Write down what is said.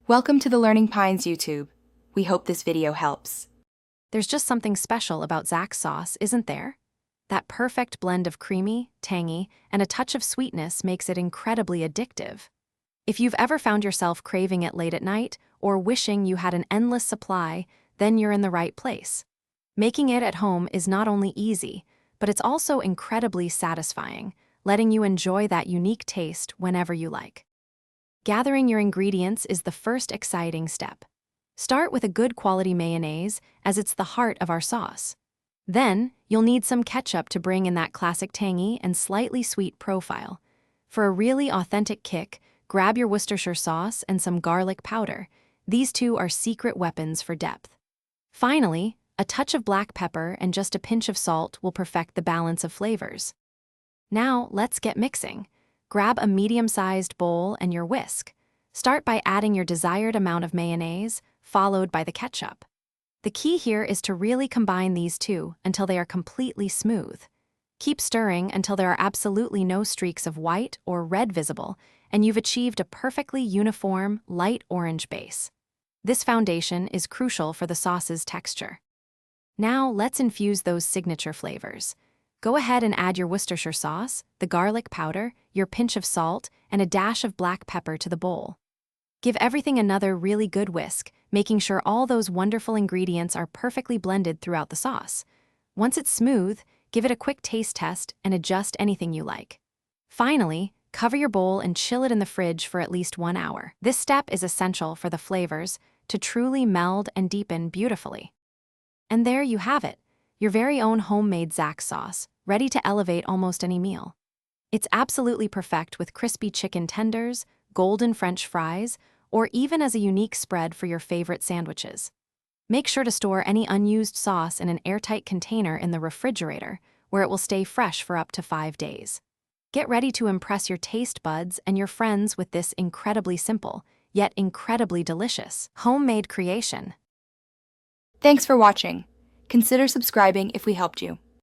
Welcome to the Learning Pines YouTube. We hope this video helps. There's just something special about Zax sauce, isn't there? That perfect blend of creamy, tangy, and a touch of sweetness makes it incredibly addictive. If you've ever found yourself craving it late at night or wishing you had an endless supply, then you're in the right place. Making it at home is not only easy, but it's also incredibly satisfying, letting you enjoy that unique taste whenever you like. Gathering your ingredients is the first exciting step. Start with a good quality mayonnaise, as it's the heart of our sauce. Then, you'll need some ketchup to bring in that classic tangy and slightly sweet profile. For a really authentic kick, grab your Worcestershire sauce and some garlic powder. These two are secret weapons for depth. Finally, a touch of black pepper and just a pinch of salt will perfect the balance of flavors. Now, let's get mixing. Grab a medium-sized bowl and your whisk. Start by adding your desired amount of mayonnaise, followed by the ketchup. The key here is to really combine these two until they are completely smooth. Keep stirring until there are absolutely no streaks of white or red visible, and you've achieved a perfectly uniform, light orange base. This foundation is crucial for the sauce's texture. Now, let's infuse those signature flavors. Go ahead and add your Worcestershire sauce, the garlic powder, your pinch of salt, and a dash of black pepper to the bowl. Give everything another really good whisk, making sure all those wonderful ingredients are perfectly blended throughout the sauce. Once it's smooth, give it a quick taste test and adjust anything you like. Finally, cover your bowl and chill it in the fridge for at least 1 hour. This step is essential for the flavors to truly meld and deepen beautifully. And there you have it, your very own homemade Zax sauce, ready to elevate almost any meal. It's absolutely perfect with crispy chicken tenders, golden French fries, or even as a unique spread for your favorite sandwiches. Make sure to store any unused sauce in an airtight container in the refrigerator, where it will stay fresh for up to 5 days. Get ready to impress your taste buds and your friends with this incredibly simple, yet incredibly delicious, homemade creation. Thanks for watching. Consider subscribing if we helped you.